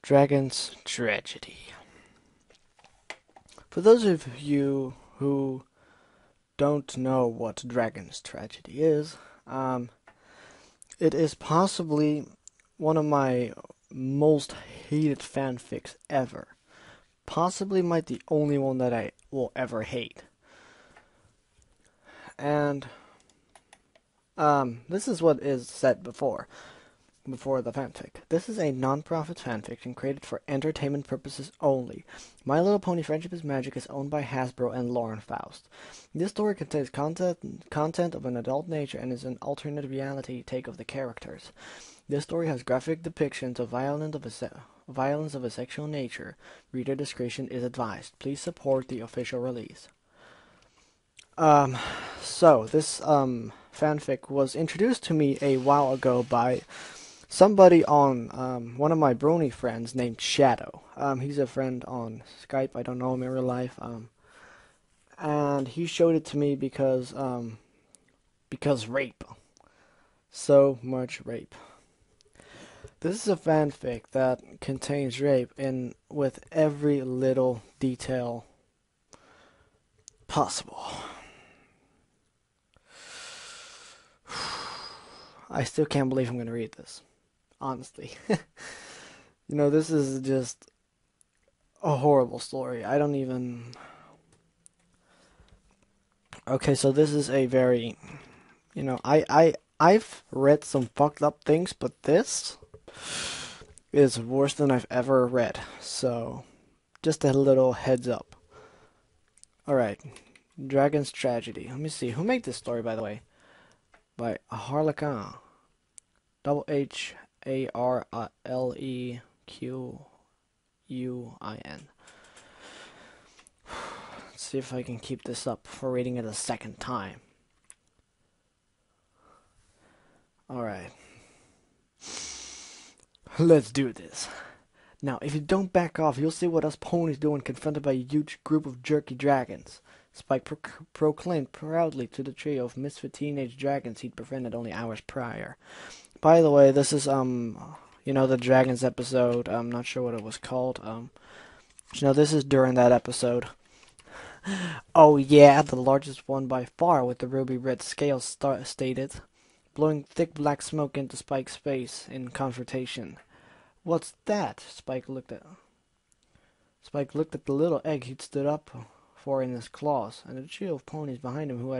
Dragon's Tragedy. For those of you who don't know what Dragon's Tragedy is, it is possibly one of my most hated fanfics ever. Possibly might the only one that I will ever hate. And this is what is said before the fanfic. This is a non-profit fanfiction created for entertainment purposes only. My Little Pony Friendship is Magic is owned by Hasbro and Lauren Faust. This story contains content of an adult nature and is an alternate reality take of the characters. This story has graphic depictions of violence of a sexual nature. Reader discretion is advised. Please support the official release. So this fanfic was introduced to me a while ago by somebody on one of my brony friends named Shadow. He's a friend on Skype. I don't know him in real life. And he showed it to me because rape. So much rape. This is a fanfic that contains rape with every little detail possible. I still can't believe I'm going to read this. Honestly. This is just a horrible story. I don't even... Okay, so this is a very... I've read some fucked up things, but this is worse than I've ever read. So, just a little heads up. Alright. Dragon's Tragedy. Let me see. Who made this story, by the way? By Harlequin. Harlequin. Let's see if I can keep this up for reading it a second time. Alright. Let's do this. Now, if you don't back off, you'll see what us ponies do when confronted by a huge group of jerky dragons. Spike proclaimed proudly to the trio of misfit teenage dragons he'd befriended only hours prior. By the way, this is, the dragons episode. I'm not sure what it was called. This is during that episode. Oh yeah, the largest one by far with the ruby red scales stated, blowing thick black smoke into Spike's face in confrontation. What's that? Spike looked at the little egg he'd stood up for in his claws, and a trio of ponies behind him who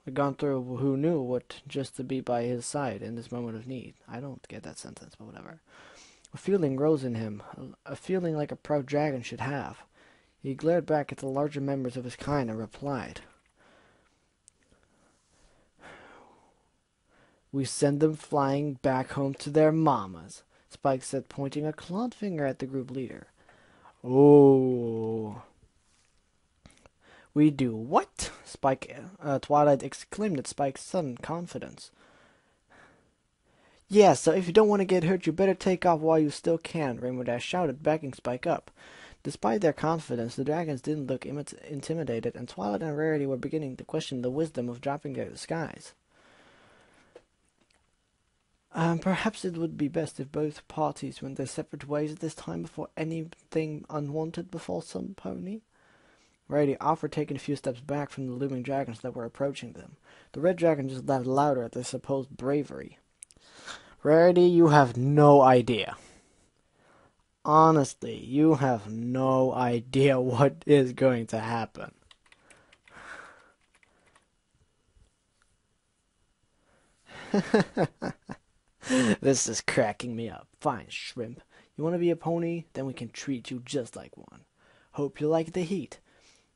who knew what just to be by his side in this moment of need. I don't get that sentence, but whatever. A feeling rose in him, a feeling like a proud dragon should have. He glared back at the larger members of his kind and replied, "We send them flying back home to their mamas," Spike said, pointing a clawed finger at the group leader. "Oh. We do what?" Twilight exclaimed at Spike's sudden confidence. "Yeah, so if you don't want to get hurt, you better take off while you still can," Rainbow Dash shouted, backing Spike up. Despite their confidence, the dragons didn't look intimidated, and Twilight and Rarity were beginning to question the wisdom of dropping their disguise. Perhaps it would be best if both parties went their separate ways at this time before anything unwanted befall some pony. Rarity offered, taking a few steps back from the looming dragons that were approaching them. The red dragon just laughed louder at their supposed bravery. "Rarity, you have no idea. Honestly, you have no idea what is going to happen." This is cracking me up. "Fine, shrimp. You want to be a pony? Then we can treat you just like one. Hope you like the heat."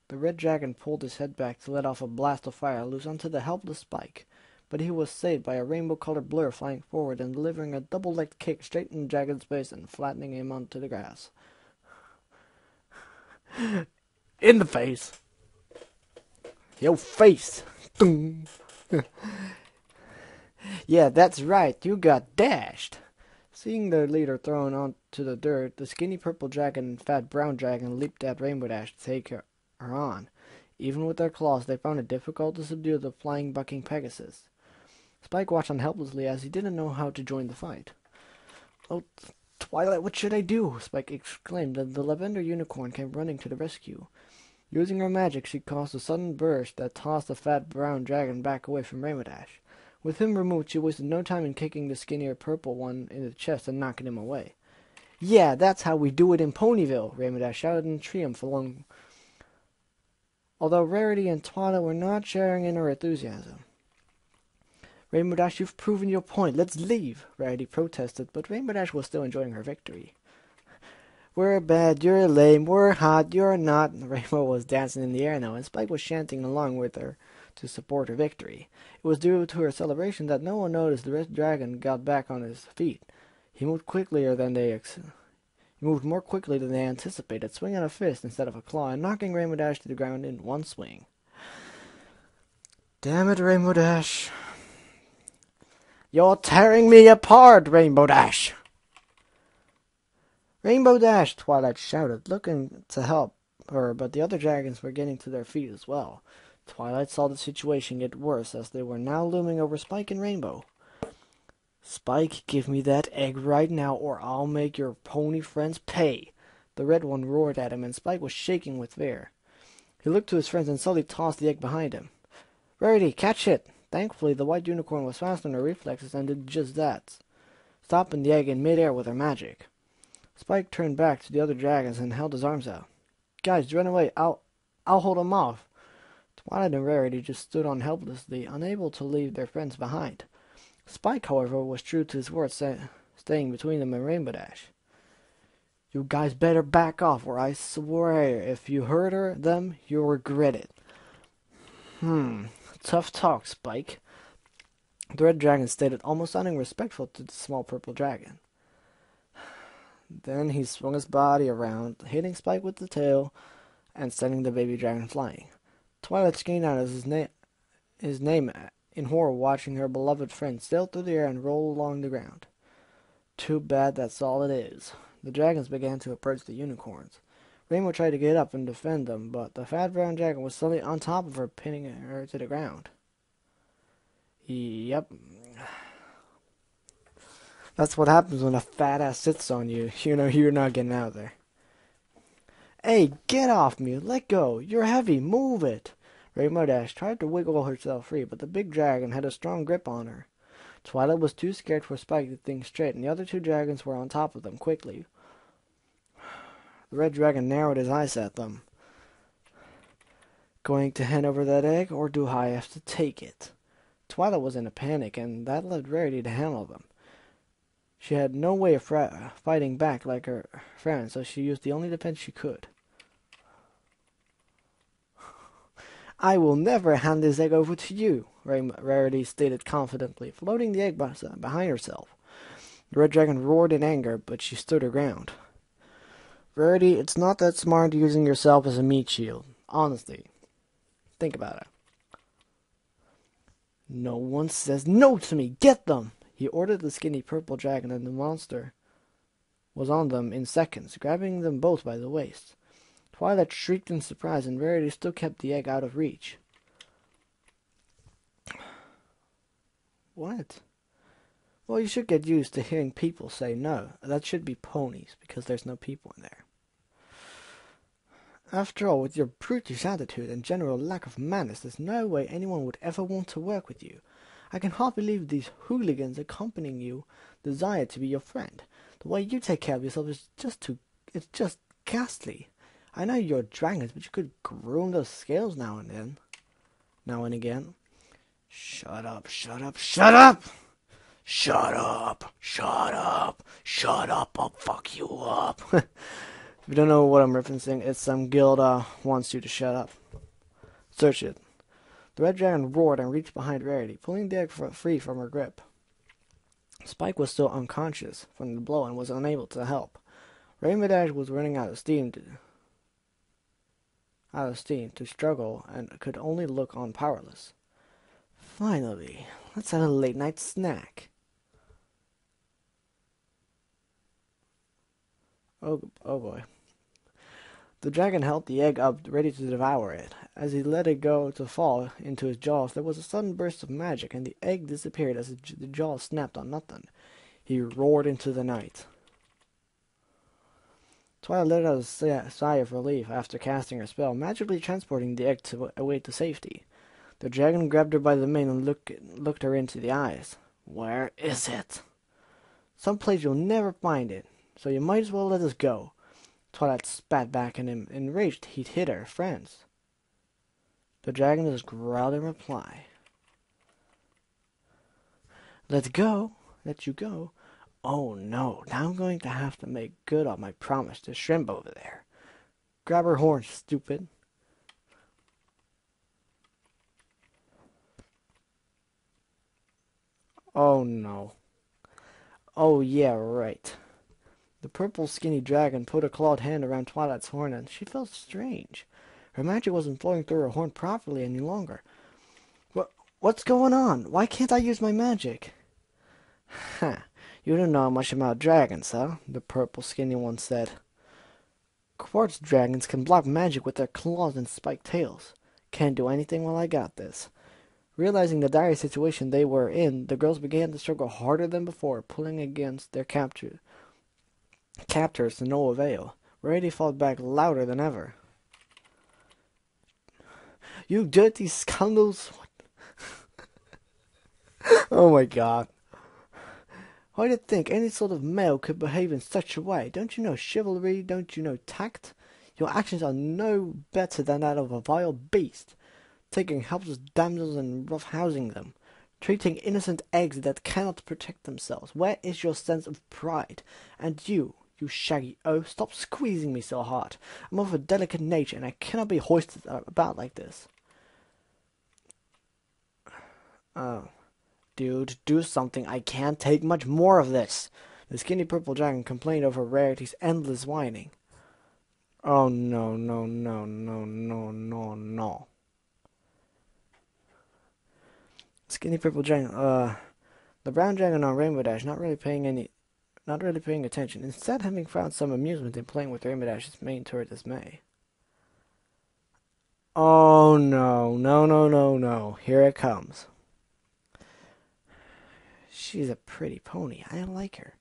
The red dragon pulled his head back to let off a blast of fire loose onto the helpless Spike, but he was saved by a rainbow-colored blur flying forward and delivering a double-legged kick straight in the dragon's face and flattening him onto the grass. "In the face. Your face. Yeah, that's right. You got dashed." Seeing their leader thrown onto the dirt, the skinny purple dragon and fat brown dragon leaped at Rainbow Dash to take her on. Even with their claws, they found it difficult to subdue the flying, bucking Pegasus. Spike watched on helplessly as he didn't know how to join the fight. Oh, Twilight, what should I do? Spike exclaimed, and the lavender unicorn came running to the rescue. Using her magic, she caused a sudden burst that tossed the fat brown dragon back away from Rainbow Dash. With him removed, she wasted no time in kicking the skinnier purple one in the chest and knocking him away. Yeah, that's how we do it in Ponyville, Rainbow Dash shouted in triumph along. Although Rarity and Twilight were not sharing in her enthusiasm. Rainbow Dash, you've proven your point. Let's leave, Rarity protested, but Rainbow Dash was still enjoying her victory. We're bad, you're lame, we're hot, you're not. Rainbow was dancing in the air now, and Spike was chanting along with her to support her victory. It was due to her celebration that no one noticed the red dragon got back on his feet. He moved more quickly than they anticipated, swinging a fist instead of a claw, and knocking Rainbow Dash to the ground in one swing. Damn it, Rainbow Dash. You're tearing me apart, Rainbow Dash! Rainbow Dash! Twilight shouted, looking to help her, but the other dragons were getting to their feet as well. Twilight saw the situation get worse as they were now looming over Spike and Rainbow. Spike, give me that egg right now or I'll make your pony friends pay. The red one roared at him and Spike was shaking with fear. He looked to his friends and suddenly tossed the egg behind him. Rarity, catch it! Thankfully, the white unicorn was fast on her reflexes and did just that, stopping the egg in midair with her magic. Spike turned back to the other dragons and held his arms out. Guys, run away. I'll hold them off. Twilight and Rarity just stood on helplessly, unable to leave their friends behind. Spike, however, was true to his word, staying between them and Rainbow Dash. You guys better back off, or I swear if you hurt them, you'll regret it. Tough talk, Spike. The red dragon stated, almost sounding respectful to the small purple dragon. Then he swung his body around, hitting Spike with the tail, and sending the baby dragon flying. Twilight screamed out his name in horror, watching her beloved friend sail through the air and roll along the ground. Too bad that's all it is. The dragons began to approach the unicorns. Rainbow tried to get up and defend them, but the fat brown dragon was suddenly on top of her, pinning her to the ground. Yep. That's what happens when a fat ass sits on you. You know you're not getting out of there. Hey, get off me. Let go. You're heavy. Move it. Rainbow Dash tried to wiggle herself free, but the big dragon had a strong grip on her. Twilight was too scared for Spike to think straight, and the other two dragons were on top of them quickly. The red dragon narrowed his eyes at them. Going to hand over that egg, or do I have to take it? Twilight was in a panic, and that left Rarity to handle them. She had no way of fighting back like her friend, so she used the only defense she could. I will never hand this egg over to you, Rarity stated confidently, floating the egg behind herself. The red dragon roared in anger, but she stood her ground. Rarity, it's not that smart using yourself as a meat shield. Honestly. Think about it. No one says no to me. Get them! He ordered the skinny purple dragon, and the monster was on them in seconds, grabbing them both by the waist. Twilight shrieked in surprise, and Rarity still kept the egg out of reach. What? Well, you should get used to hearing people say no. That should be ponies, because there's no people in there. After all, with your brutish attitude and general lack of manners, there's no way anyone would ever want to work with you. I can hardly believe these hooligans accompanying you desire to be your friend. The way you take care of yourself is it's just ghastly. I know you're dragons, but you could groom those scales now and again. Shut up, shut up, shut up! Shut up, shut up, shut up, I'll fuck you up. If you don't know what I'm referencing, it's some guild wants you to shut up. Search it. The red dragon roared and reached behind Rarity, pulling the egg free from her grip. Spike was still unconscious from the blow and was unable to help. Rainbow Dash was running out of steam to struggle and could only look on powerless. Finally, let's have a late-night snack. Oh boy. The dragon held the egg up, ready to devour it. As he let it go to fall into his jaws, there was a sudden burst of magic, and the egg disappeared as the jaws snapped on nothing. he roared into the night. Twilight let out a sigh of relief after casting her spell, magically transporting the egg away to safety. The dragon grabbed her by the mane and looked her into the eyes. "Where is it?" "Someplace you'll never find it, so you might as well let us go." Twilight spat back, and enraged he'd hit her friends. The dragon just growled in reply. "Let you go. Oh no, now I'm going to have to make good on my promise to Shrimp over there. Grab her horn, stupid." Oh no. Oh yeah, right. The purple skinny dragon put a clawed hand around Twilight's horn, and she felt strange. Her magic wasn't flowing through her horn properly any longer. What's going on? Why can't I use my magic?" "Ha, you don't know much about dragons, huh?" the purple skinny one said. "Quartz dragons can block magic with their claws and spiked tails. Can't do anything while I got this." Realizing the dire situation they were in, the girls began to struggle harder than before, pulling against their captors to no avail. Rarity fought back louder than ever. "You dirty scoundrels!" Oh my god. "Why did think any sort of male could behave in such a way? Don't you know chivalry? Don't you know tact? Your actions are no better than that of a vile beast. Taking helpless damsels and roughhousing them. Treating innocent eggs that cannot protect themselves. Where is your sense of pride? And you shaggy oaf, stop squeezing me so hard. I'm of a delicate nature, and I cannot be hoisted about like this." "Oh. Dude, do something. I can't take much more of this." The skinny purple dragon complained over Rarity's endless whining. "Oh no, no, no, no, no, no, no." Skinny purple dragon, the brown dragon on Rainbow Dash not really paying attention, instead having found some amusement in playing with Rainbow Dash's mane to her dismay. "Oh no, no, no, no, no, here it comes." "She's a pretty pony. I like her."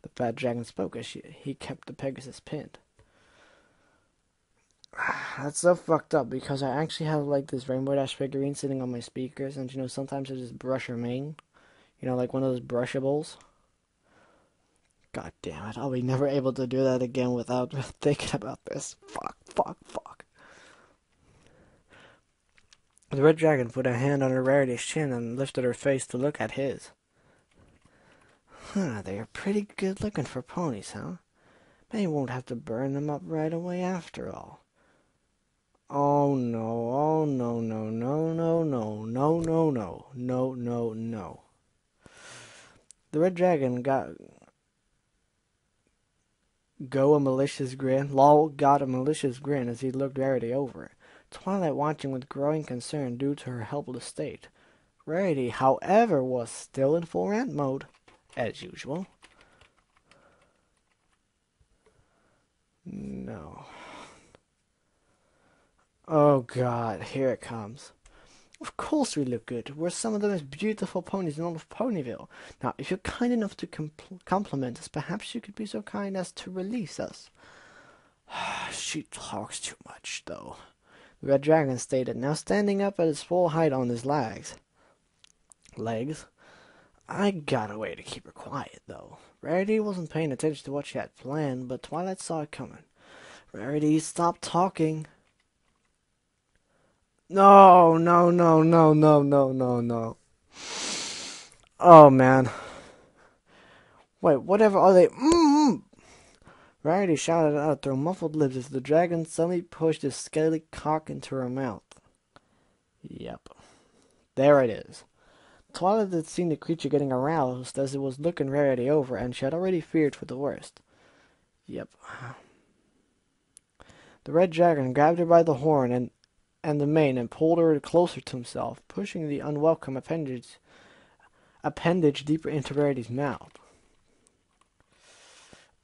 The fat dragon spoke as he kept the Pegasus pinned. "That's so fucked up because I actually have like this Rainbow Dash figurine sitting on my speakers, and sometimes I just brush her mane. Like one of those brushables. God damn it, I'll be never able to do that again without thinking about this. Fuck, fuck, fuck." The red dragon put a hand on her Rarity's chin and lifted her face to look at his. They're pretty good looking for ponies, huh? Maybe won't have to burn them up right away after all. Oh no, oh no, no, no, no, no, no, no, no, no, no, no. The red dragon got a malicious grin as he looked Rarity over. Twilight watching with growing concern due to her helpless state. Rarity, however, was still in full rant mode, as usual. No. Oh god, here it comes. "Of course we look good. We're some of the most beautiful ponies in all of Ponyville. Now, if you're kind enough to compliment us, perhaps you could be so kind as to release us." "She talks too much, though," the red dragon stated, now standing up at his full height on his legs. I got a way to keep her quiet, though. Rarity wasn't paying attention to what she had planned, but Twilight saw it coming. "Rarity, stop talking." No, no, no, no, no, no, no, no. Oh, man. Wait, whatever are they? Rarity shouted out through muffled lips as the dragon suddenly pushed his scaly cock into her mouth. Yep. There it is. Twilight had seen the creature getting aroused as it was looking Rarity over, and she had already feared for the worst. Yep. The red dragon grabbed her by the horn and the mane and pulled her closer to himself, pushing the unwelcome appendage deeper into Rarity's mouth.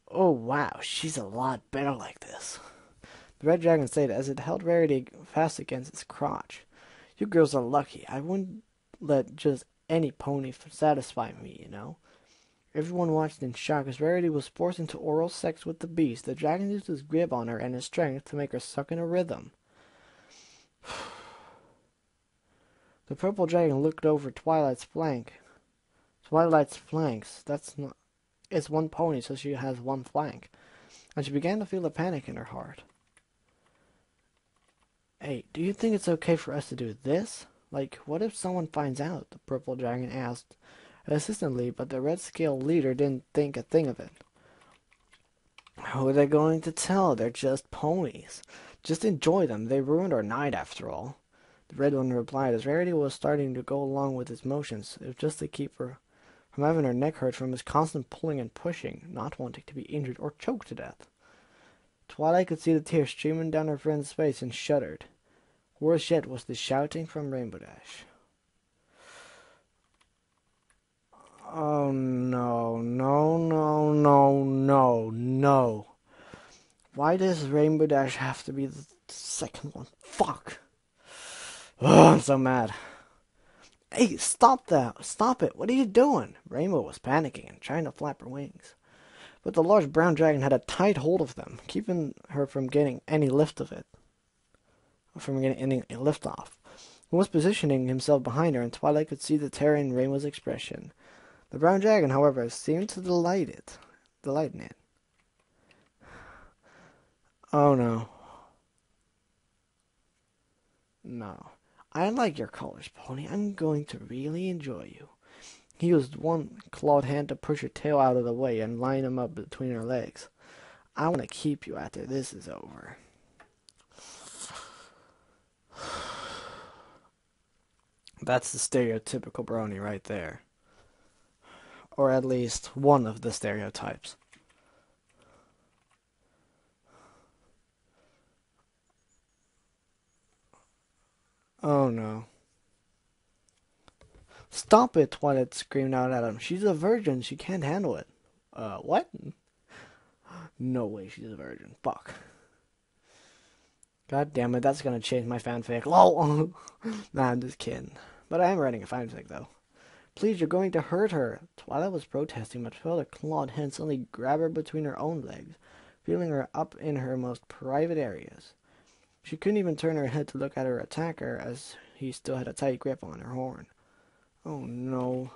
"Oh wow, she's a lot better like this," the red dragon said as it held Rarity fast against its crotch. "You girls are lucky. I wouldn't let just any pony satisfy me, Everyone watched in shock as Rarity was forced into oral sex with the beast. The dragon used his grip on her and his strength to make her suck in a rhythm. The purple dragon looked over Twilight's flanks. It's one pony, so she has one flank. And she began to feel a panic in her heart. Hey, do you think it's okay for us to do this? Like, what if someone finds out? The purple dragon asked insistently, but the red scale leader didn't think a thing of it. Who are they going to tell? They're just ponies. Just enjoy them. They ruined our night after all. The red one replied as Rarity was starting to go along with his motions. It was just to keep her from having her neck hurt from his constant pulling and pushing, not wanting to be injured or choked to death. Twilight could see the tears streaming down her friend's face and shuddered. Worse yet was the shouting from Rainbow Dash. Oh no, no, no, no, no, no. Why does Rainbow Dash have to be the second one? Fuck. Oh, I'm so mad. Hey, stop that. Stop it. What are you doing? Rainbow was panicking and trying to flap her wings. But the large brown dragon had a tight hold of them, keeping her from getting any lift of it. From getting any lift off. He was positioning himself behind her, and Twilight could see the terror in Rainbow's expression. The brown dragon, however, seemed to delight in it. Oh no. No. I like your colors, Pony. I'm going to really enjoy you. He used one clawed hand to push her tail out of the way and line him up between her legs. I want to keep you after this is over. That's the stereotypical brony right there. Or at least one of the stereotypes. Oh no. Stop it, Twilight screamed out at him. She's a virgin. She can't handle it. What? No way she's a virgin. Fuck. God damn it, that's gonna change my fanfic. LOL! Nah, I'm just kidding. But I am writing a fanfic, though. Please, you're going to hurt her. Twilight was protesting, but felt a clawed hand suddenly grab her between her own legs, feeling her up in her most private areas. She couldn't even turn her head to look at her attacker, as he still had a tight grip on her horn. Oh no.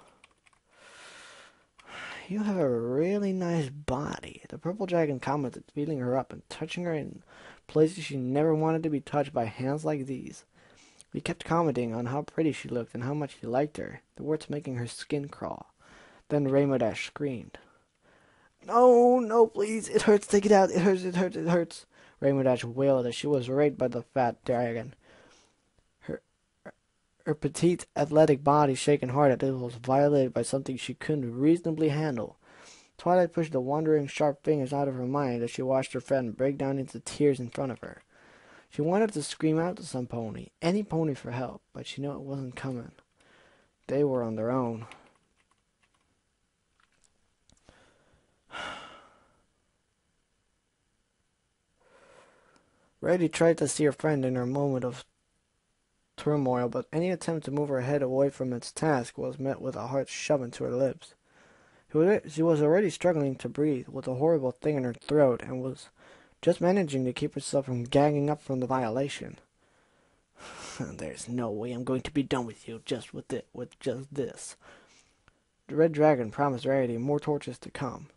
You have a really nice body, the purple dragon commented, feeling her up and touching her in places she never wanted to be touched by hands like these. He kept commenting on how pretty she looked and how much he liked her, the words making her skin crawl. Then Rainbow Dash screamed. No, no, please, it hurts, take it out, it hurts, it hurts, it hurts. Rainbow Dash wailed as she was raped by the fat dragon. Her petite, athletic body shaking hard as it was violated by something she couldn't reasonably handle. Twilight pushed the wandering, sharp fingers out of her mind as she watched her friend break down into tears in front of her. She wanted to scream out to some pony, any pony for help, but she knew it wasn't coming. They were on their own. Rarity tried to see her friend in her moment of turmoil, but any attempt to move her head away from its task was met with a hard shove into her lips. She was already struggling to breathe with a horrible thing in her throat and was just managing to keep herself from gagging up from the violation. There's no way I'm going to be done with you just with just this. The red dragon promised Rarity more tortures to come.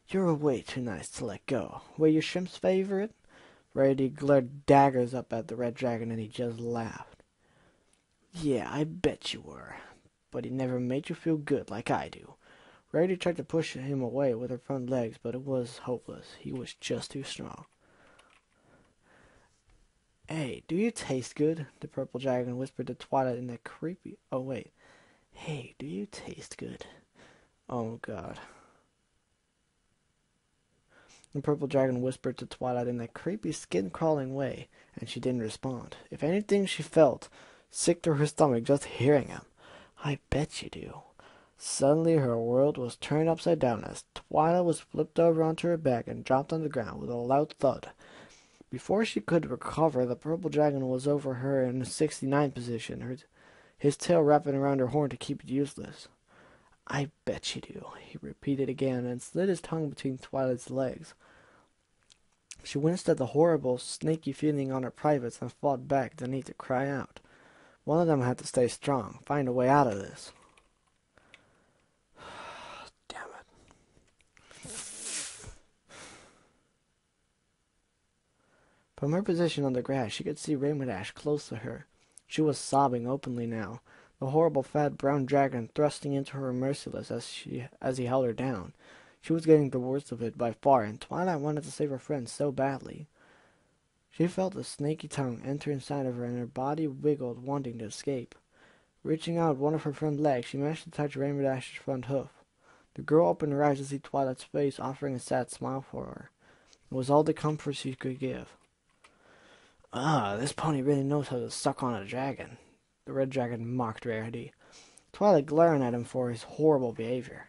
You're way too nice to let go. Were your shrimp's favorite? Rarity glared daggers up at the red dragon and he just laughed. Yeah, I bet you were. But he never made you feel good like I do. Rarity tried to push him away with her front legs, but it was hopeless. He was just too strong. Hey, do you taste good? The purple dragon whispered to Twilight in that creepy... Oh, wait. Hey, do you taste good? Oh, God. The purple dragon whispered to Twilight in that creepy, skin-crawling way, and she didn't respond. If anything, she felt sick to her stomach just hearing him. I bet you do. Suddenly her world was turned upside down as Twilight was flipped over onto her back and dropped on the ground with a loud thud. Before she could recover, the purple dragon was over her in a 69 position, his tail wrapping around her horn to keep it useless. I bet you do, he repeated again, and slid his tongue between Twilight's legs. She winced at the horrible, snaky feeling on her privates and fought back the need to cry out. One of them had to stay strong, find a way out of this. Damn it. From her position on the grass, she could see Rainbow Dash close to her. She was sobbing openly now, the horrible fat brown dragon thrusting into her merciless as he held her down. She was getting the worst of it by far, and Twilight wanted to save her friend so badly. She felt the snaky tongue enter inside of her, and her body wiggled, wanting to escape. Reaching out one of her front legs, she managed to touch Rainbow Dash's front hoof. The girl opened her eyes to see Twilight's face, offering a sad smile for her. It was all the comfort she could give. Ah, this pony really knows how to suck on a dragon, the red dragon mocked Rarity, Twilight glaring at him for his horrible behavior.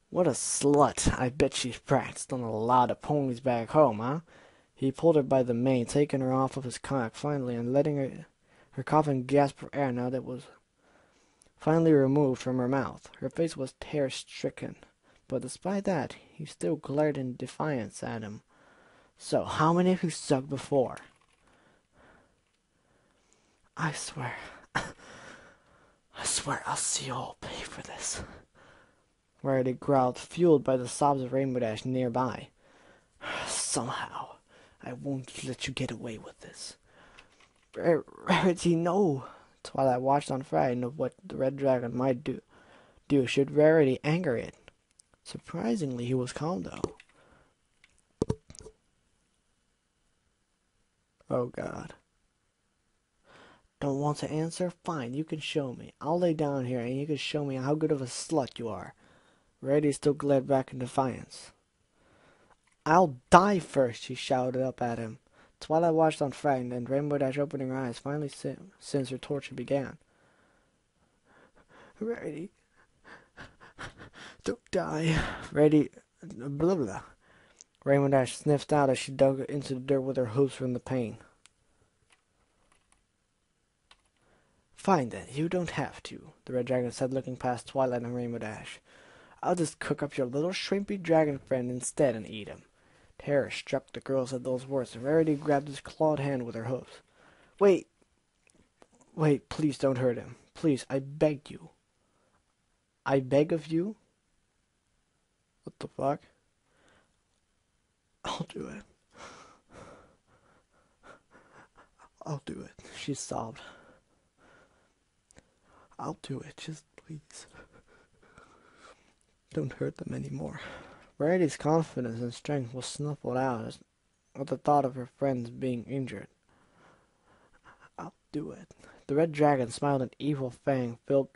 What a slut. I bet she's practiced on a lot of ponies back home, huh? He pulled her by the mane, taking her off of his cock finally, and letting her cough and gasp for air now that was finally removed from her mouth. Her face was terror-stricken, but despite that, he still glared in defiance at him. So, how many of you sucked before? I swear I'll see you all pay for this. Rarity growled, fueled by the sobs of Rainbow Dash nearby. Somehow, I won't let you get away with this. Rarity, no! Twilight watched unfrightened of what the red dragon might do should Rarity anger it. Surprisingly, he was calm, though. Oh, God. Don't want to answer? Fine, you can show me. I'll lay down here, and you can show me how good of a slut you are. Rarity still glared back in defiance. I'll die first, she shouted up at him. Twilight watched unfrightened, and Rainbow Dash opening her eyes finally since her torture began. Rarity, don't die. Rarity, blah blah. Rainbow Dash sniffed out as she dug into the dirt with her hooves from the pain. Fine then, you don't have to, the red dragon said, looking past Twilight and Rainbow Dash. I'll just cook up your little shrimpy dragon friend instead and eat him. Terror struck the girls at those words, and Rarity grabbed his clawed hand with her hoofs. Wait, please don't hurt him. Please, I beg you. I beg of you? What the fuck? I'll do it. I'll do it, she sobbed. I'll do it, just please. Don't hurt them anymore. Rarity's confidence and strength was snuffled out at the thought of her friends being injured. I'll do it. The red dragon smiled an evil fang-filled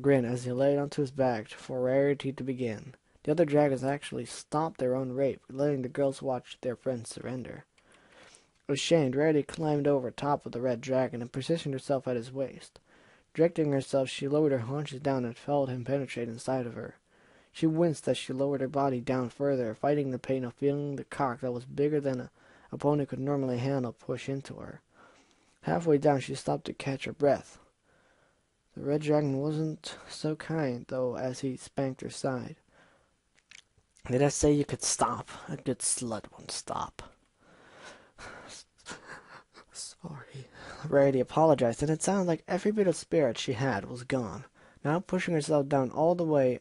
grin as he laid onto his back for Rarity to begin. The other dragons actually stopped their own rape, letting the girls watch their friends surrender. Ashamed, Rarity climbed over top of the red dragon and positioned herself at his waist. Directing herself, she lowered her haunches down and felt him penetrate inside of her. She winced as she lowered her body down further, fighting the pain of feeling the cock that was bigger than a pony could normally handle push into her. Halfway down, she stopped to catch her breath. The red dragon wasn't so kind, though, as he spanked her side. Did I say you could stop? A good slut won't stop. Sorry. Rarity apologized, and it sounded like every bit of spirit she had was gone. Now pushing herself down all the way,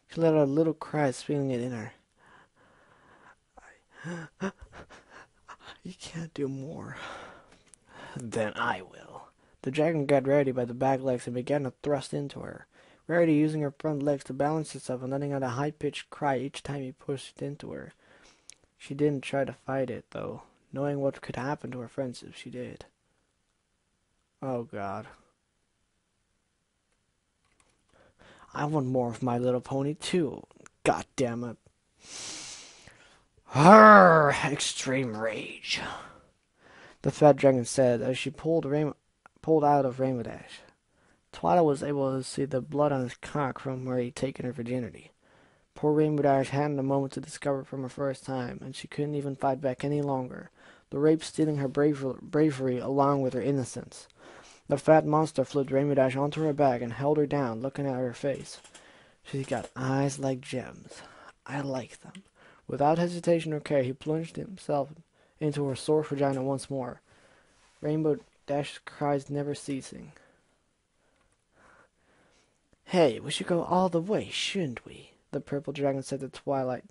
she let out a little cry, feeling it in her. You can't do more. Then I will. The dragon grabbed Rarity by the back legs and began to thrust into her. Rarity using her front legs to balance herself and letting out a high-pitched cry each time he pushed into her. She didn't try to fight it, though, knowing what could happen to her friends if she did. Oh, God. I want more of My Little Pony, too. God damn it. Arr! Extreme rage, the fat dragon said as she pulled out of Rainbow Dash. Twilight was able to see the blood on his cock from where he'd taken her virginity. Poor Rainbow Dash hadn't a moment to discover it from her first time, and she couldn't even fight back any longer, the rape stealing her bravery along with her innocence. The fat monster flipped Rainbow Dash onto her back and held her down, looking at her face. She's got eyes like gems. I like them. Without hesitation or care, he plunged himself into her sore vagina once more. Rainbow Dash's cries never ceasing. Hey, we should go all the way, shouldn't we? The purple dragon said to Twilight,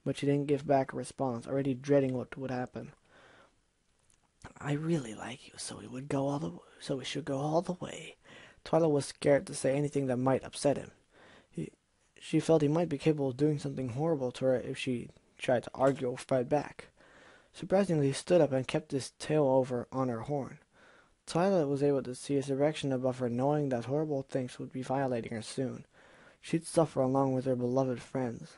but she didn't give back a response, already dreading what would happen. I really like you, so we should go all the way. Twilight was scared to say anything that might upset him. She felt he might be capable of doing something horrible to her if she tried to argue or fight back. Surprisingly, he stood up and kept his tail over on her horn. Twilight was able to see his erection above her, knowing that horrible things would be violating her soon. She'd suffer along with her beloved friends.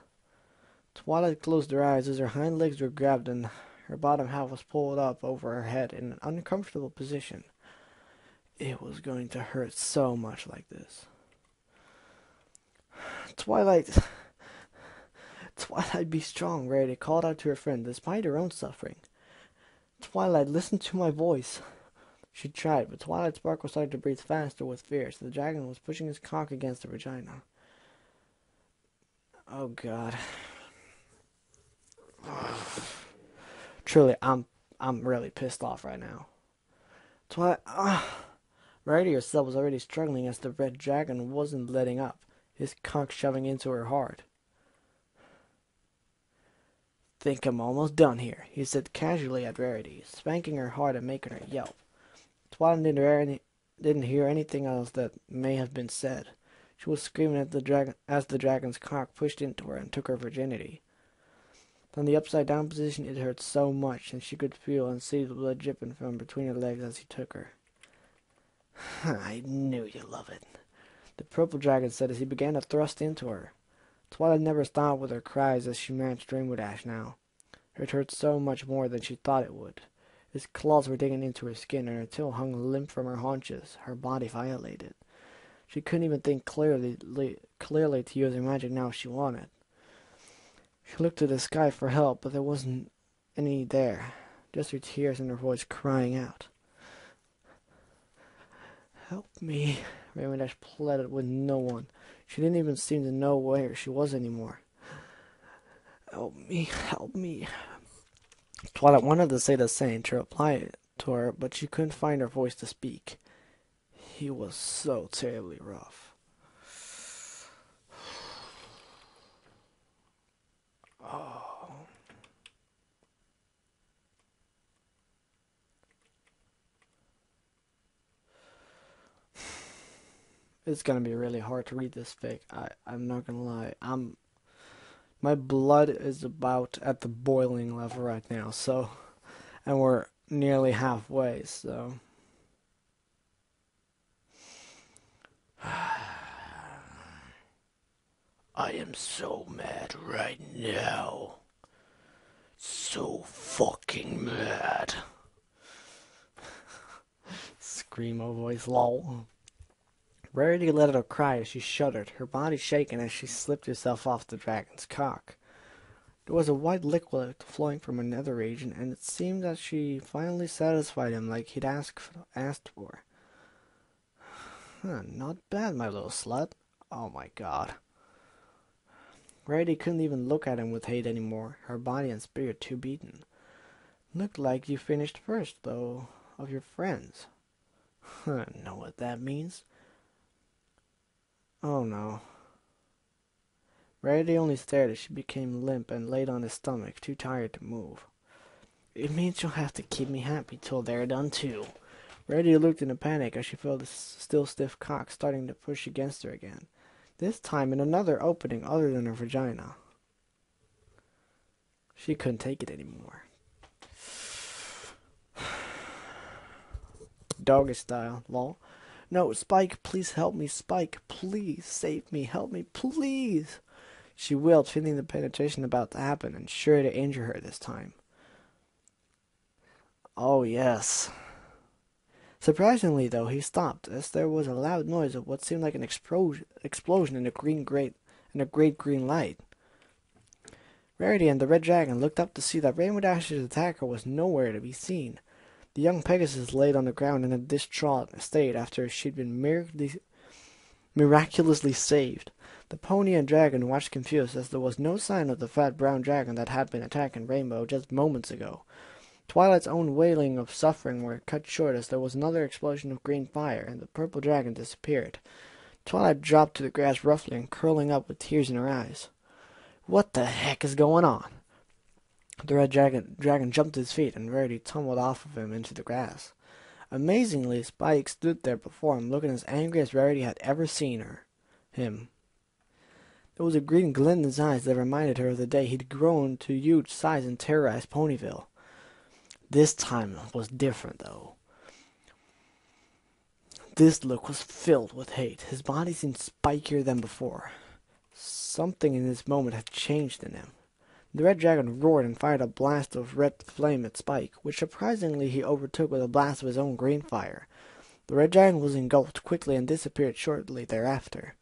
Twilight closed her eyes as her hind legs were grabbed and her bottom half was pulled up over her head in an uncomfortable position. It was going to hurt so much like this. Twilight, be strong, Rarity called out to her friend, despite her own suffering. Twilight, listen to my voice. She tried, but Twilight Sparkle started to breathe faster with fear, so the dragon was pushing his cock against her vagina. Oh, God. Truly, I'm really pissed off right now. Twilight, Rarity herself was already struggling as the red dragon wasn't letting up, his cock shoving into her heart. Think I'm almost done here, he said casually at Rarity, spanking her hard and making her yelp. Twilight didn't hear anything else that may have been said. She was screaming at the dragon as the dragon's cock pushed into her and took her virginity. From the upside-down position, it hurt so much, and she could feel and see the blood dripping from between her legs as he took her. I knew you'd love it, the purple dragon said as he began to thrust into her. Twilight never stopped with her cries as she matched Rainbow Dash now. It hurt so much more than she thought it would. His claws were digging into her skin, and her tail hung limp from her haunches, her body violated. She couldn't even think clearly to use her magic now if she wanted. She looked to the sky for help, but there wasn't any there, just her tears and her voice crying out. Help me, Rainbow Dash pleaded with no one. She didn't even seem to know where she was anymore. Help me, help me. Twilight wanted to say the same, to reply to her, but she couldn't find her voice to speak. He was so terribly rough. Oh. It's gonna be really hard to read this fic. I'm not gonna lie. My blood is about at the boiling level right now, and we're nearly halfway, so. I am so mad right now. So fucking mad. Screamo voice, lol. Rarity let out a cry as she shuddered, her body shaking as she slipped herself off the dragon's cock. There was a white liquid flowing from her nether region, and it seemed that she finally satisfied him like he'd asked for. Not bad, my little slut. Oh my god. Rarity couldn't even look at him with hate anymore, her body and spirit too beaten. Looked like you finished first, though, of your friends. Know what that means? Oh no. Rarity only stared as she became limp and laid on his stomach, too tired to move. It means you'll have to keep me happy till they're done too. Rarity looked in a panic as she felt the still stiff cock starting to push against her again. This time in another opening other than her vagina. She couldn't take it anymore. Doggy style, lol. No, Spike, please help me. Spike, please save me. Help me, please. She wailed, feeling the penetration about to happen and sure to injure her this time. Oh, yes. Surprisingly, though, he stopped, as there was a loud noise of what seemed like an explosion in a great green light. Rarity and the Red Dragon looked up to see that Rainbow Dash's attacker was nowhere to be seen. The young Pegasus laid on the ground in a distraught state after she'd been miraculously saved. The pony and dragon watched confused as there was no sign of the fat brown dragon that had been attacking Rainbow just moments ago. Twilight's own wailing of suffering were cut short as there was another explosion of green fire, and the purple dragon disappeared. Twilight dropped to the grass roughly and curling up with tears in her eyes. What the heck is going on? The red dragon jumped to his feet, and Rarity tumbled off of him into the grass. Amazingly, Spike stood there before him, looking as angry as Rarity had ever seen him. There was a green glint in his eyes that reminded her of the day he'd grown to huge size and terrorized Ponyville. This time was different, though. This look was filled with hate. His body seemed spikier than before. Something in this moment had changed in him. The red dragon roared and fired a blast of red flame at Spike, which surprisingly he overtook with a blast of his own green fire. The red dragon was engulfed quickly and disappeared shortly thereafter.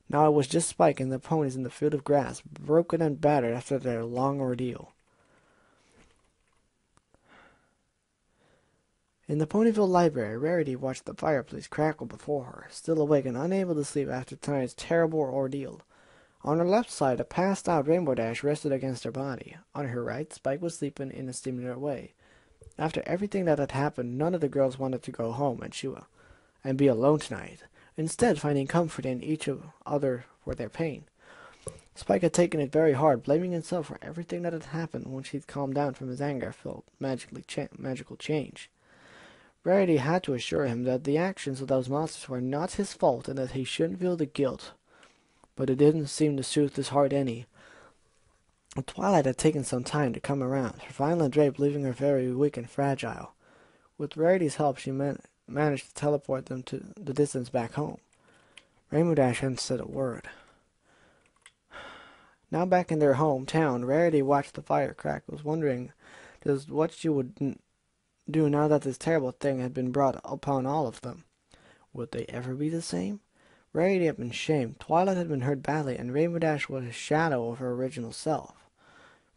Now it was just Spike and the ponies in the field of grass, broken and battered after their long ordeal. In the Ponyville library, Rarity watched the fireplace crackle before her, still awake and unable to sleep after tonight's terrible ordeal. On her left side, a passed-out Rainbow Dash rested against her body. On her right, Spike was sleeping in a similar way. After everything that had happened, none of the girls wanted to go home and be alone tonight, instead finding comfort in each other for their pain. Spike had taken it very hard, blaming himself for everything that had happened once he'd calmed down from his anger-filled magical change. Rarity had to assure him that the actions of those monsters were not his fault and that he shouldn't feel the guilt. But it didn't seem to soothe his heart any. Twilight had taken some time to come around, her violent drape leaving her very weak and fragile. With Rarity's help, she managed to teleport them to the distance back home. Rainbow Dash hadn't said a word. Now back in their hometown, Rarity watched the fire crackles, wondering just what she would do now that this terrible thing had been brought upon all of them. Would they ever be the same? Rarity had been shamed, Twilight had been hurt badly, and Rainbow Dash was a shadow of her original self.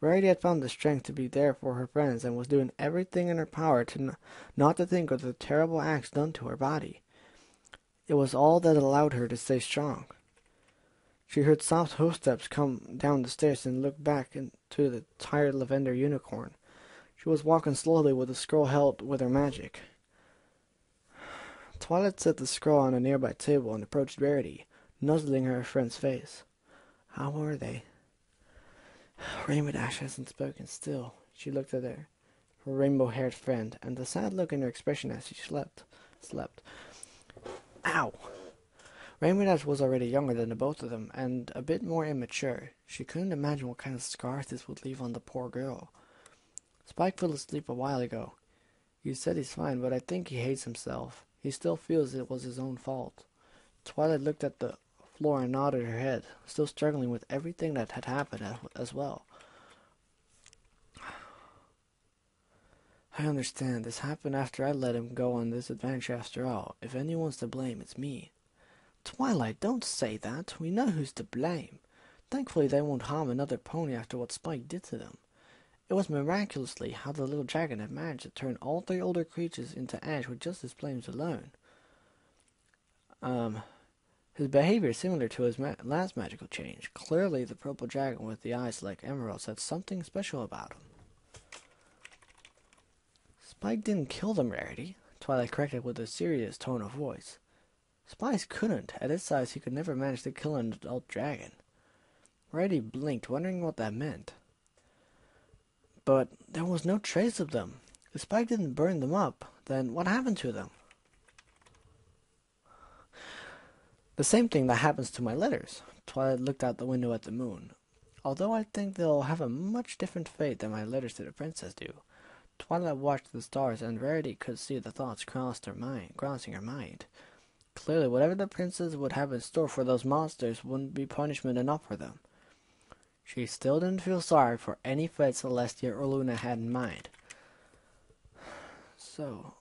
Rarity had found the strength to be there for her friends and was doing everything in her power to not to think of the terrible acts done to her body. It was all that allowed her to stay strong. She heard soft footsteps come down the stairs and looked back into the tired lavender unicorn. She was walking slowly with the scroll held with her magic. Twilight set the scroll on a nearby table and approached Rarity, nuzzling her friend's face. How are they? Rainbow Dash hasn't spoken still. She looked at her rainbow-haired friend, and the sad look in her expression as she slept. Ow! Rainbow Dash was already younger than the both of them, and a bit more immature. She couldn't imagine what kind of scars this would leave on the poor girl. Spike fell asleep a while ago. You said he's fine, but I think he hates himself. He still feels it was his own fault. Twilight looked at the floor and nodded her head, still struggling with everything that had happened as well. I understand. This happened after I let him go on this adventure after all. If anyone's to blame, it's me. Twilight, don't say that. We know who's to blame. Thankfully, they won't harm another pony after what Spike did to them. It was miraculously how the little dragon had managed to turn all three older creatures into ash with just his flames alone. His behavior is similar to his last magical change. Clearly, the purple dragon with the eyes like emeralds had something special about him. Spike didn't kill them, Rarity, Twilight corrected with a serious tone of voice. Spike couldn't. At his size, he could never manage to kill an adult dragon. Rarity blinked, wondering what that meant. But there was no trace of them. If Spike didn't burn them up, then what happened to them? The same thing that happens to my letters. Twilight looked out the window at the moon. Although I think they'll have a much different fate than my letters to the princess do. Twilight watched the stars, and Rarity could see the thoughts crossing her mind. Clearly, whatever the princess would have in store for those monsters wouldn't be punishment enough for them. She still didn't feel sorry for any fate Celestia or Luna had in mind. So,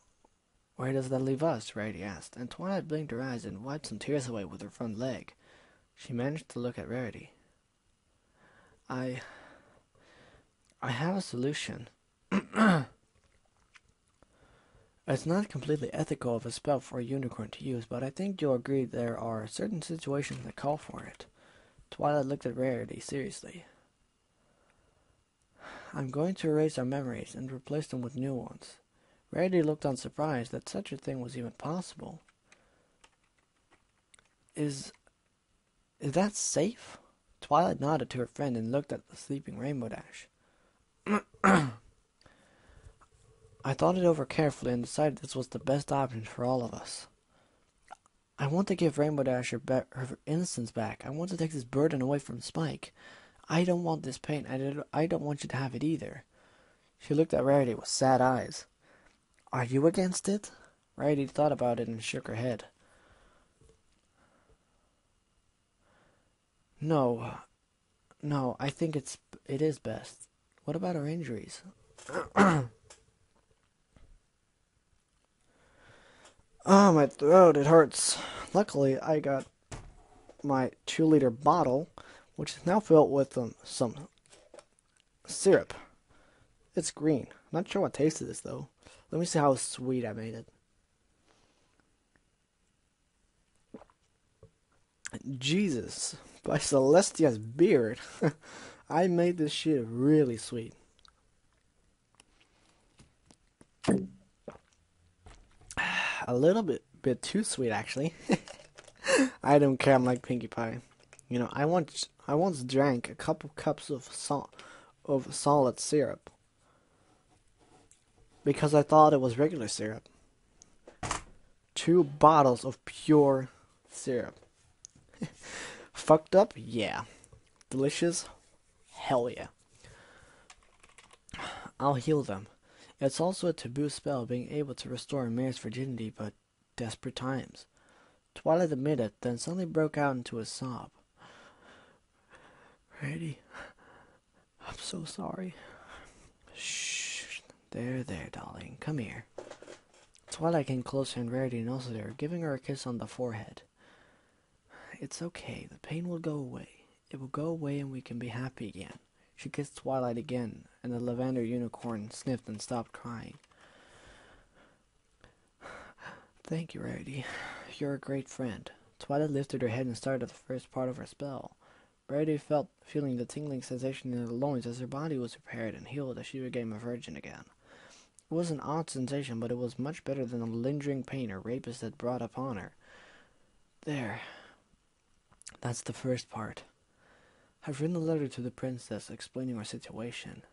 where does that leave us? Rarity asked, and Twilight blinked her eyes and wiped some tears away with her front leg. She managed to look at Rarity. I have a solution. It's not completely ethical of a spell for a unicorn to use, but I think you'll agree there are certain situations that call for it. Twilight looked at Rarity seriously. I'm going to erase our memories and replace them with new ones. Rarity looked unsurprised that such a thing was even possible. Is that safe? Twilight nodded to her friend and looked at the sleeping Rainbow Dash. I thought it over carefully and decided this was the best option for all of us. I want to give Rainbow Dash her innocence back. I want to take this burden away from Spike. I don't want this pain. I don't want you to have it either. She looked at Rarity with sad eyes. Are you against it? Rarity thought about it and shook her head. No, I think it is best. What about our injuries? Oh, my throat, it hurts. Luckily, I got my 2-liter bottle, which is now filled with some syrup. It's green. Not sure what taste it is, though. Let me see how sweet I made it. Jesus, by Celestia's beard. I made this shit really sweet. A little bit too sweet, actually. I don't care. I'm like Pinkie Pie. You know, I once drank a couple cups of solid syrup because I thought it was regular syrup. 2 bottles of pure syrup. Fucked up? Yeah. Delicious? Hell yeah. I'll heal them. It's also a taboo spell, being able to restore a mare's virginity, but desperate times. Twilight admitted, then suddenly broke out into a sob. Rarity, I'm so sorry. Shh. There, darling. Come here. Twilight came closer and Rarity nuzzled her, giving her a kiss on the forehead. It's okay. The pain will go away. It will go away and we can be happy again. She kissed Twilight again, and the lavender unicorn sniffed and stopped crying. Thank you, Rarity. You're a great friend. Twilight lifted her head and started the first part of her spell. Rarity feeling the tingling sensation in her loins as her body was repaired and healed as she became a virgin again. It was an odd sensation, but it was much better than the lingering pain her rapist had brought upon her. There. That's the first part. I've written a letter to the princess explaining our situation.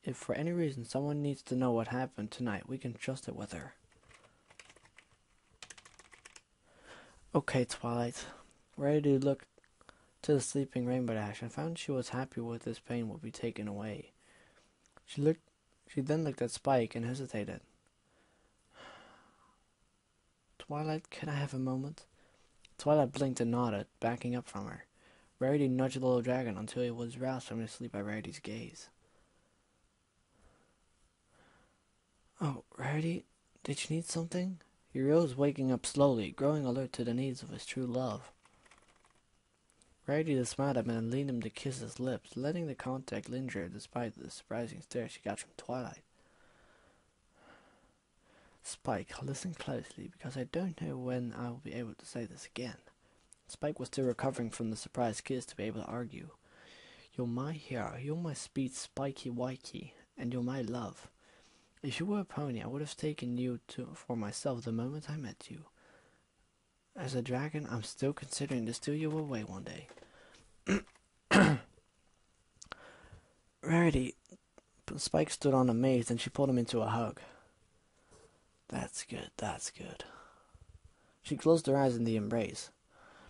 If for any reason someone needs to know what happened tonight, we can trust it with her. Okay, Twilight. Rarity looked to the sleeping Rainbow Dash and found she was happy with this pain would be taken away. She then looked at Spike and hesitated. Twilight, can I have a moment? Twilight blinked and nodded, backing up from her. Rarity nudged the little dragon until he was roused from his sleep by Rarity's gaze. Oh, Rarity, did you need something? He rose, waking up slowly, growing alert to the needs of his true love. Rarity smiled at him and leaned him to kiss his lips, letting the contact linger despite the surprising stare she got from Twilight. Spike, listen closely, because I don't know when I will be able to say this again. Spike was still recovering from the surprise kiss to be able to argue. You're my hero, you're my speed spiky wikey, and you're my love. If you were a pony, I would have taken you for myself the moment I met you. As a dragon, I'm still considering to steal you away one day. Rarity. Spike stood on amazed and she pulled him into a hug. That's good. She closed her eyes in the embrace.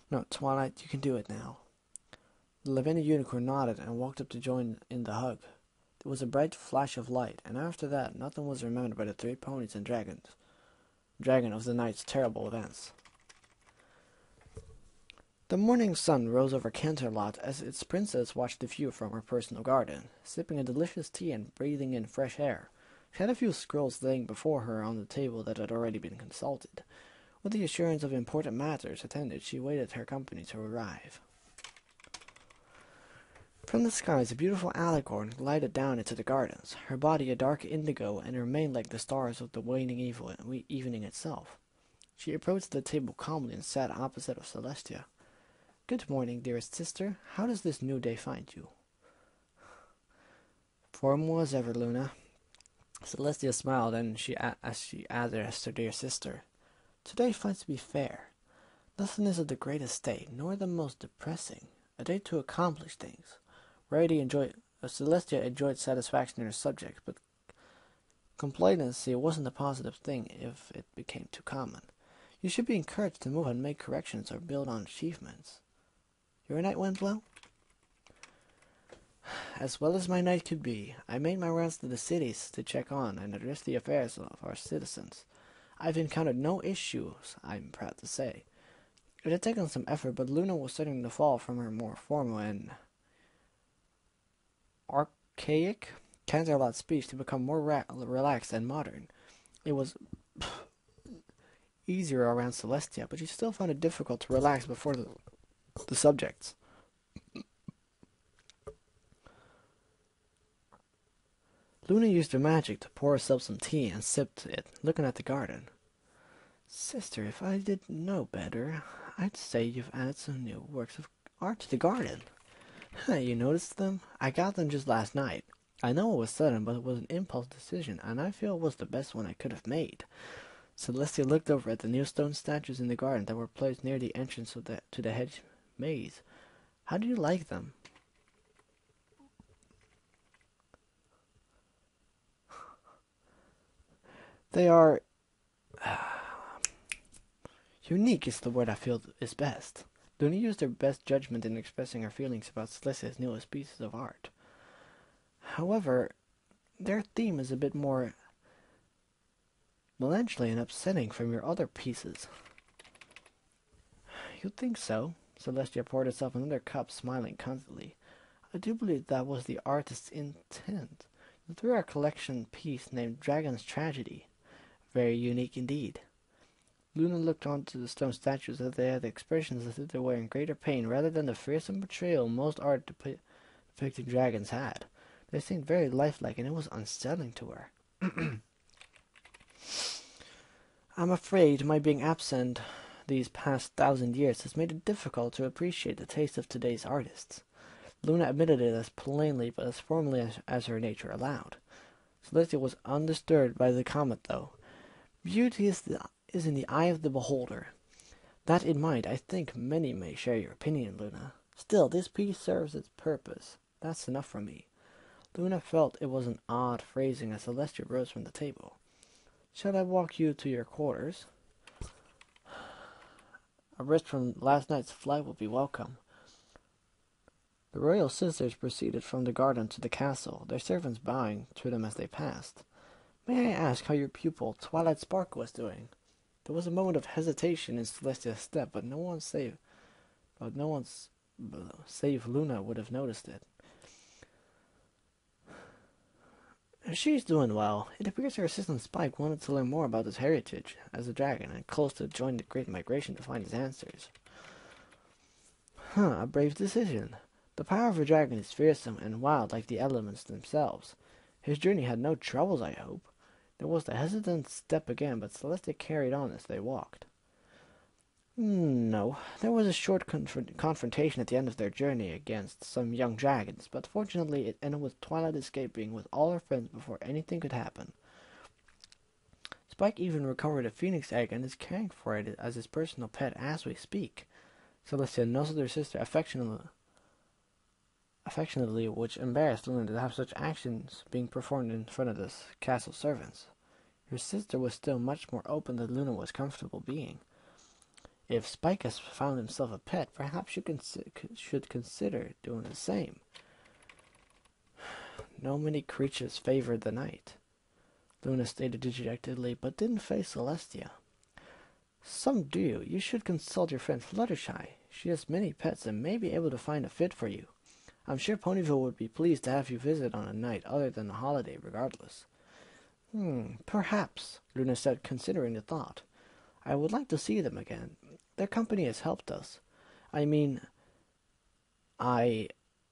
No, Twilight, you can do it now. The lavender unicorn nodded and walked up to join in the hug. There was a bright flash of light, and after that, nothing was remembered by the 3 ponies and dragon of the night's terrible events. The morning sun rose over Canterlot as its princess watched the view from her personal garden, sipping a delicious tea and breathing in fresh air. She had a few scrolls laying before her on the table that had already been consulted. With the assurance of important matters attended, she waited her company to arrive. From the skies, a beautiful alicorn glided down into the gardens, her body a dark indigo and her mane like the stars of the waning evening itself. She approached the table calmly and sat opposite of Celestia. "Good morning, dearest sister. How does this new day find you?" "Formal as ever, Luna." Celestia smiled, and as she addressed her dear sister, "Today finds me fair. Nothing is of the greatest state, nor the most depressing. A day to accomplish things." Celestia enjoyed satisfaction in her subject, but complacency wasn't a positive thing if it became too common. You should be encouraged to move and make corrections or build on achievements. "Your night went well?" "As well as my night could be. I made my rounds to the cities to check on and address the affairs of our citizens. I've encountered no issues, I'm proud to say. It had taken some effort, but Luna was starting to fall from her more formal and archaic Canterlot speech to become more relaxed and modern. It was easier around Celestia, but she still found it difficult to relax before the subjects. Luna used her magic to pour herself some tea and sipped it, looking at the garden. "Sister, if I didn't know better, I'd say you've added some new works of art to the garden." "You noticed them? I got them just last night. I know it was sudden, but it was an impulse decision, and I feel it was the best one I could have made." Celestia looked over at the new stone statues in the garden that were placed near the entrance to the hedge maze. "How do you like them?" "They are unique is the word I feel is best." Luna used her best judgment in expressing her feelings about Celestia's newest pieces of art. "However, their theme is a bit more melancholy and upsetting from your other pieces." "You think so?" Celestia poured herself another cup, smiling constantly. "I do believe that was the artist's intent. Through our collection piece named Dragon's Tragedy. Very unique indeed." Luna looked onto the stone statues as they had expressions as if they were in greater pain rather than the fearsome portrayal most art depicting dragons had. They seemed very lifelike, and it was unsettling to her. "I'm afraid my being absent these past 1,000 years has made it difficult to appreciate the taste of today's artists." Luna admitted it as plainly but as formally as her nature allowed. Celestia was undisturbed by the comment, though. "Beauty is in the eye of the beholder. That in mind, I think many may share your opinion, Luna. Still, this piece serves its purpose. That's enough for me." Luna felt it was an odd phrasing as Celestia rose from the table. "Shall I walk you to your quarters? A rest from last night's flight will be welcome." The royal sisters proceeded from the garden to the castle, their servants bowing to them as they passed. "May I ask how your pupil, Twilight Sparkle, is doing?" There was a moment of hesitation in Celestia's step, but no one save Luna would have noticed it. "She's doing well. It appears her assistant Spike wanted to learn more about his heritage as a dragon, and close to join the Great Migration to find his answers." A brave decision. The power of a dragon is fearsome and wild like the elements themselves. His journey had no troubles, I hope. There was the hesitant step again, but Celestia carried on as they walked. "No, there was a short confrontation at the end of their journey against some young dragons, but fortunately it ended with Twilight escaping with all her friends before anything could happen. Spike even recovered a phoenix egg and is caring for it as his personal pet as we speak." Celestia nuzzled her sister affectionately, which embarrassed Luna to have such actions being performed in front of the castle servants. Her sister was still much more open than Luna was comfortable being. If Spike has found himself a pet, perhaps you should consider doing the same. "No many creatures favored the night," Luna stated dejectedly, but didn't face Celestia. "Some do. You should consult your friend Fluttershy. She has many pets and may be able to find a fit for you. I'm sure Ponyville would be pleased to have you visit on a night other than a holiday regardless." Perhaps," Luna said, considering the thought. "I would like to see them again. Their company has helped us. I mean, I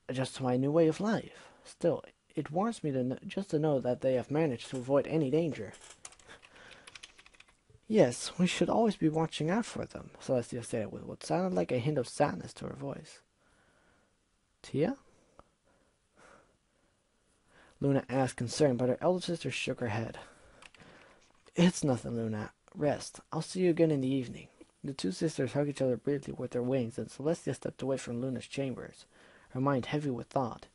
adjust to my new way of life. Still, it warms me just to know that they have managed to avoid any danger. Yes, we should always be watching out for them, Celestia said with what sounded like a hint of sadness to her voice. Tia? Luna asked, concerned, but her elder sister shook her head. It's nothing, Luna. Rest. I'll see you again in the evening. The two sisters hugged each other briefly with their wings, and Celestia stepped away from Luna's chambers, her mind heavy with thought.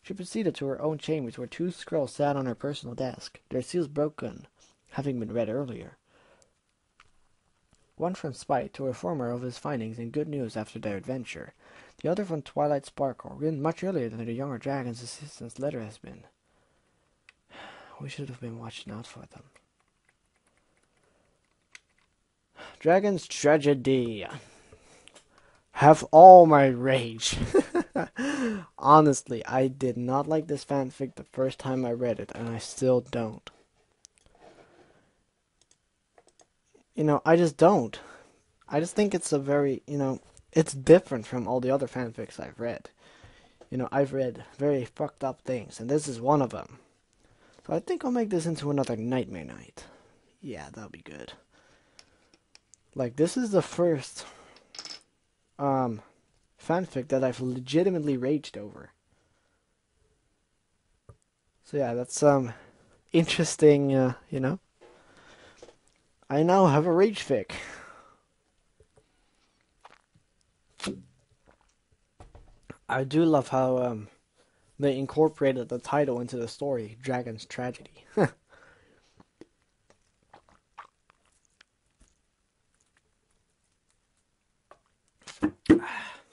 She proceeded to her own chambers, where two scrolls sat on her personal desk, their seals broken, having been read earlier. One from Spite, to inform her of his findings and good news after their adventure. The other from Twilight Sparkle, written much earlier than the younger dragon's assistant's letter has been. We should have been watching out for them. Dragon's Tragedy. Have all my rage. Honestly, I did not like this fanfic the first time I read it, and I still don't. I just don't. I just think it's a very, it's different from all the other fanfics I've read. I've read very fucked up things, and this is one of them. So I think I'll make this into another Nightmare Night. Yeah, that'll be good. Like, this is the first fanfic that I've legitimately raged over. So yeah, that's interesting, I now have a rage fic. I do love how they incorporated the title into the story, Dragon's Tragedy.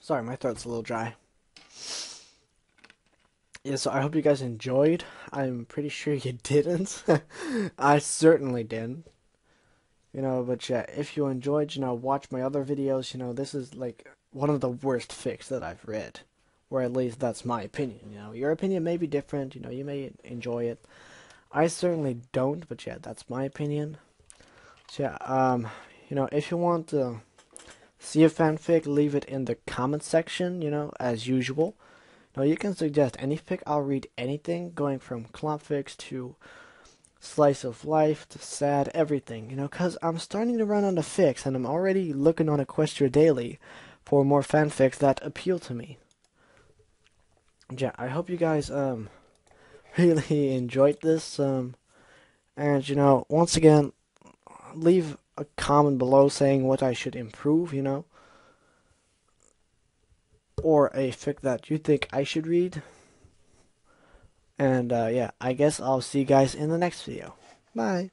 Sorry, my throat's a little dry. Yeah, so I hope you guys enjoyed. I'm pretty sure you didn't. I certainly didn't. But yeah, if you enjoyed, watch my other videos. This is like one of the worst fics that I've read. Or at least that's my opinion. Your opinion may be different. You may enjoy it. I certainly don't, but yeah, that's my opinion. So yeah, if you want to see a fanfic, leave it in the comment section, as usual. You can suggest any fic. I'll read anything, going from clump fics to slice of life to sad, everything, because I'm starting to run out of fics, and I'm already looking on Equestria Daily for more fanfics that appeal to me. Yeah, I hope you guys really enjoyed this, and once again, leave a comment below saying what I should improve, or a fic that you think I should read. And yeah, I guess I'll see you guys in the next video. Bye.